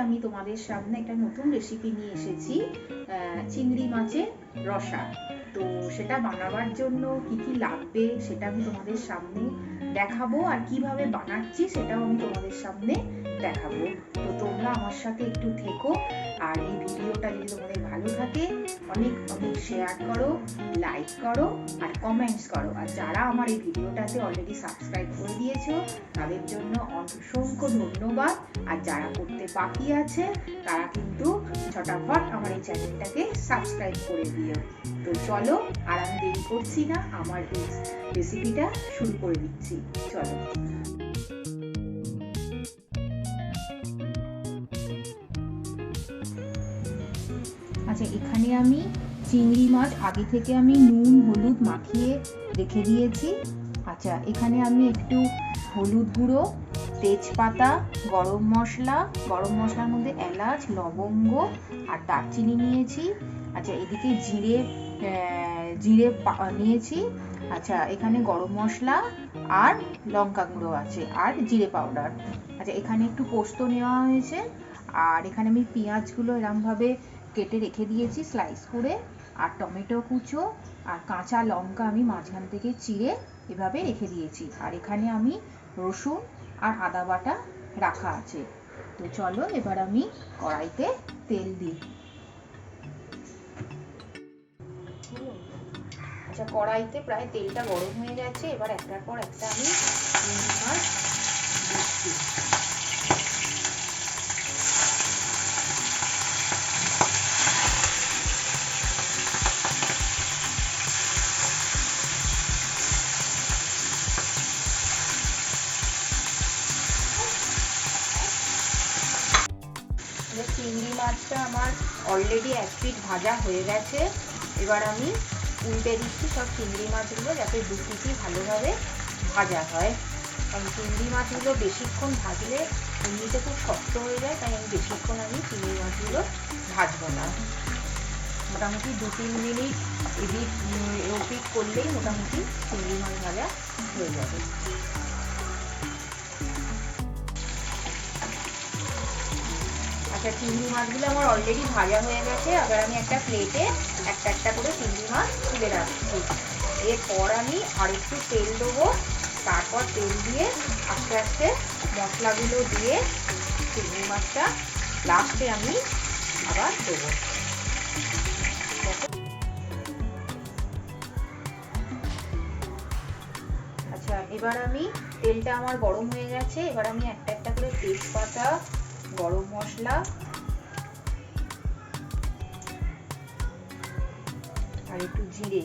আমি তোমাদের সামনে একটা নতুন রেসিপি নিয়ে এসেছি, চিংড়ি মাছের রসা। তো সেটা বানাবার জন্য কি কি লাগবে সেটা আমি তোমাদের সামনে দেখাবো, আর কিভাবে বানাচ্ছি সেটাও আমি তোমাদের সামনে দেখাবো। তো তোমরা আমার সাথে একটু থেকো, আর এই ভিডিওটা যদি তোমাদের ভালো থাকে অনেক অনেক শেয়ার করো, লাইক করো আর কমেন্টস করো। আর যারা আমার এই ভিডিওটাতে অলরেডি সাবস্ক্রাইব করে দিয়েছো তাদের জন্য অসংখ্য ধন্যবাদ। আর যারা করতে বাকি আছে তারা কিন্তু ঝটাফট আমার এই চ্যানেলটাকে সাবস্ক্রাইব করে দিও। তো চলো, আর আমি দেরি করছি না, আমার এই রেসিপিটা শুরু করে দিচ্ছি। চলো। আচ্ছা, এখানে আমি চিংড়ি মাছ আগে থেকে আমি নুন হলুদ মাখিয়ে রেখে দিয়েছি। আচ্ছা, এখানে আমি একটু হলুদ গুঁড়ো, তেজপাতা, গরম মশলার মধ্যে এলাচ, লবঙ্গ আর দারচিনি নিয়েছি। আচ্ছা, এদিকে জিরে নিয়েছি। আচ্ছা, এখানে গরম মশলা আর লঙ্কা গুঁড়ো আছে আর জিরে পাউডার। আচ্ছা, এখানে একটু পোস্ত নেওয়া হয়েছে। আর এখানে আমি পেঁয়াজগুলো এরমভাবে কেটে রেখে দিয়েছি স্লাইস করে, আর টমেটো কুচো আর কাঁচা লঙ্কা আমি মাঝখান থেকে চিড়ে এভাবে রেখে দিয়েছি। আর এখানে আমি রসুন আর আদা বাটা রাখা আছে। তো চলো, এবার আমি কড়াইতে তেল দিই। আচ্ছা, কড়াইতে প্রায় তেলটা গরম হয়ে গেছে। এবার একটার পর একটা আমি চিংড়ি মাছ দিচ্ছি। চিংড়ি মাছটা আমার অলরেডি এক পিঠ ভাজা হয়ে গেছে। এবার আমি উল্টে দিচ্ছি সব চিংড়ি মাছগুলো, যাতে দু পিঠই ভালোভাবে ভাজা হয়। কারণ চিংড়ি মাছগুলো বেশিক্ষণ ভাজলে এমনিতে খুব শক্ত হয়ে যায়, তাই আমি বেশিক্ষণ চিংড়ি মাছগুলো ভাজবো না। মোটামুটি 2-3 মিনিট এদিক ওপিক করলেই মোটামুটি চিংড়ি মাছ ভাজা হয়ে যাবে। আচ্ছা, চিংড়ি মাছগুলো আমার অলরেডি ভাজা হয়ে গেছে। আবার আমি একটা প্লেটে একটা একটা করে চিংড়ি মাছ তুলে রাখছি। এরপর আমি আরেকটু তেল দেবো, তারপর তেল দিয়ে আস্তে আস্তে মশলাগুলো দিয়ে চিংড়ি মাছটা লাস্টে আমি আবার দেবো। আচ্ছা, এবার আমি তেলটা আমার গরম হয়ে গেছে। এবার আমি একটা একটা করে তেজপাতা, গরম মশলা আর একটু জিরে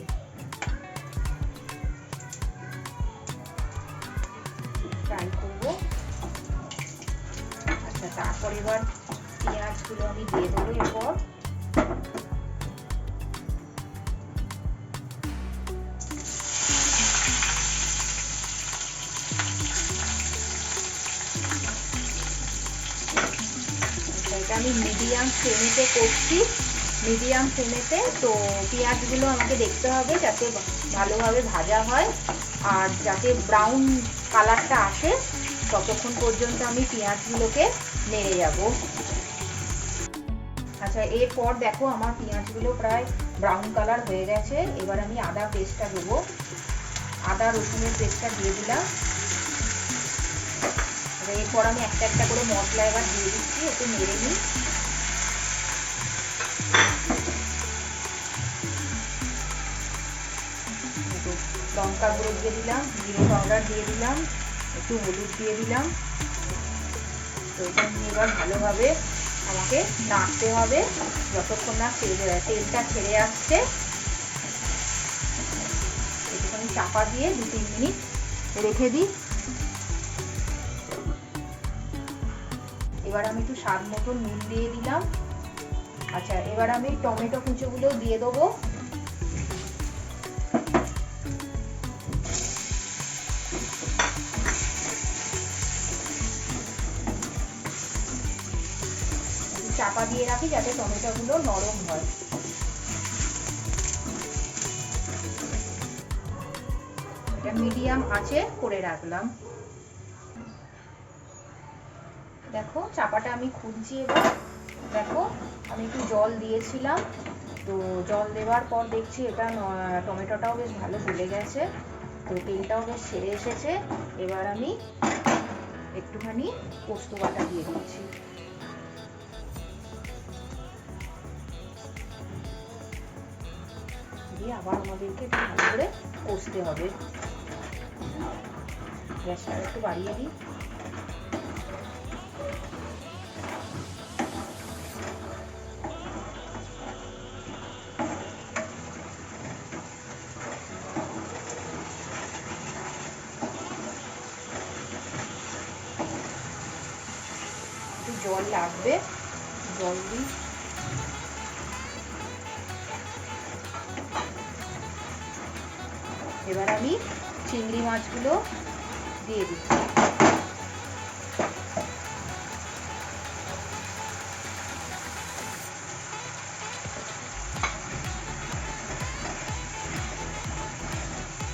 ফ্রাই করবো। আচ্ছা, তারপর এবার পেঁয়াজগুলো আমি দিয়ে দেবো। এরপর এটা আমি মিডিয়াম ফ্লেমেতে করছি, মিডিয়াম ফ্লেমেতে। তো পেঁয়াজগুলো আমাকে দেখতে হবে যাতে ভালোভাবে ভাজা হয় আর যাতে ব্রাউন কালারটা আসে, ততক্ষণ পর্যন্ত আমি পেঁয়াজগুলোকে নেড়ে যাব। আচ্ছা, এরপর দেখো আমার পেঁয়াজগুলো প্রায় ব্রাউন কালার হয়ে গেছে। এবার আমি আদা পেস্টটা দেবো, আদা রসুনের পেস্টটা দিয়ে দিলাম। এরপর আমি একটা একটা করে মশলা এবার দিয়ে দিচ্ছি, একটু নেড়ে নিই। লঙ্কা গুঁড়ো দিয়ে দিলাম, জিরে পাউডার দিয়ে দিলাম, একটু হলুদ দিয়ে দিলাম। তো এটা নিয়ে এবার ভালোভাবে আমাকে নাড়তে হবে যতক্ষণ না তেলটা ছেড়ে আসছে। একটুখানি চাপা দিয়ে 2-3 মিনিট রেখে দিই। এবার আমি একটু স্বাদ মতো নুন দিয়ে দিলাম। আচ্ছা, এবার আমি টমেটো কুচোগুলো দিয়ে দেবো। চাপা দিয়ে রাখি যাতে টমেটোগুলো নরম হয়। এটা মিডিয়াম আঁচে করে রাখলাম। দেখো দেখো চাপাটা আমি খুলছি এবার। দেখো আমি একটু জল দিয়েছিলাম, তো জল দেওয়ার পর দেখছি এটা টমেটোটাও বেশ ভালো গলে গেছে, তো তেলটাও বেশ ছেড়ে এসেছে। এবার আমি একটুখানি পোস্ত বাটা দিয়ে দিচ্ছি। দিয়ে আবার আমাদেরকে একটু ভালো করে কষতে হবে। গ্যাসটা একটু বাড়িয়ে দিই। একটু জল লাগবে, জল দিই। এবার আমি চিংড়ি মাছগুলো দিয়ে দিচ্ছি।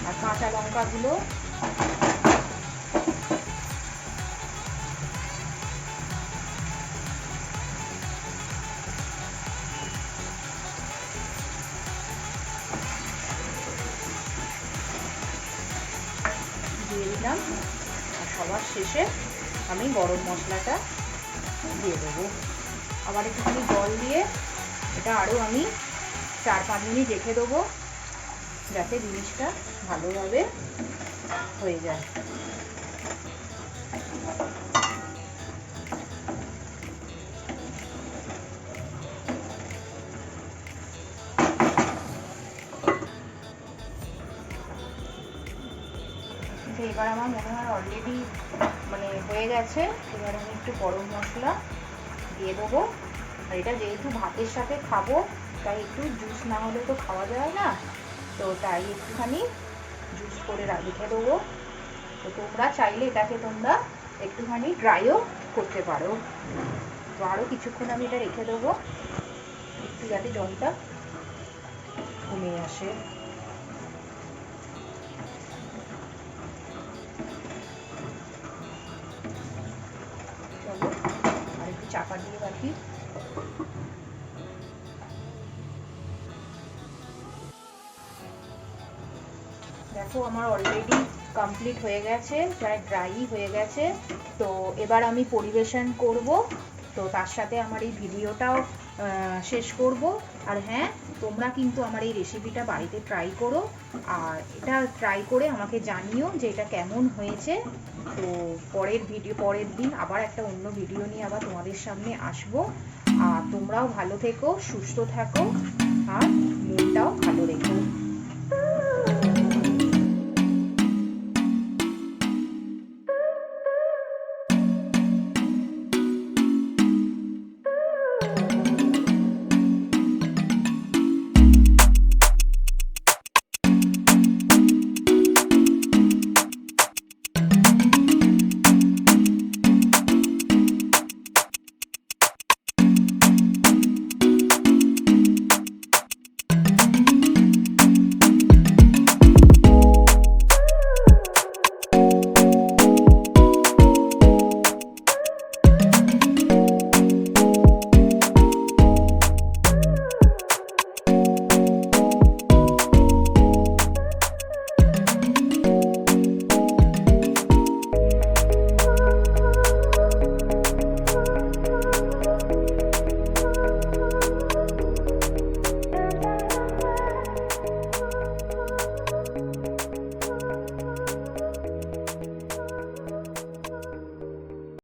আর কাঁচা লঙ্কাগুলো দিয়ে দিলাম। আর সবার শেষে আমি গরম মশলাটা দিয়ে দেবো। আবার একটুখানি জল দিয়ে এটা আরও আমি 4-5 মিনিট রেখে দেবো, যাতে জিনিসটা ভালোভাবে হয়ে যায়। এবার আমার মনে হয় অলরেডি মানে হয়ে গেছে। এবার আমি একটু গরম মশলা দিয়ে দেবো। আর এটা যেহেতু ভাতের সাথে খাবো, তাই একটু জুস না হলে তো খাওয়া যায় না, তো তাই একটুখানি জুস করে রেখে দেবো। তো তোমরা চাইলে এটাকে তোমরা একটুখানি ড্রাইও করতে পারো। তো আরও কিছুক্ষণ আমি এটা রেখে দেবো, একটু যাতে জলটা কমে আসে। চলো আর একটু চাপা দিয়ে রাখি। দেখো আমার অলরেডি কমপ্লিট হয়ে গেছে, প্রায় ড্রাই হয়ে গেছে। তো এবার আমি পরিবেশন করব, তো তার সাথে আমার এই ভিডিওটাও শেষ করব। আর হ্যাঁ, তোমরা কিন্তু আমার এই রেসিপিটা বাড়িতে ট্রাই করো, আর এটা ট্রাই করে আমাকে জানিও যে এটা কেমন হয়েছে। তো পরের দিন আবার একটা অন্য ভিডিও নিয়ে আবার তোমাদের সামনে আসবো। আর তোমরাও ভালো থেকো, সুস্থ থাকো, আর মনটাও ভালো রেখো।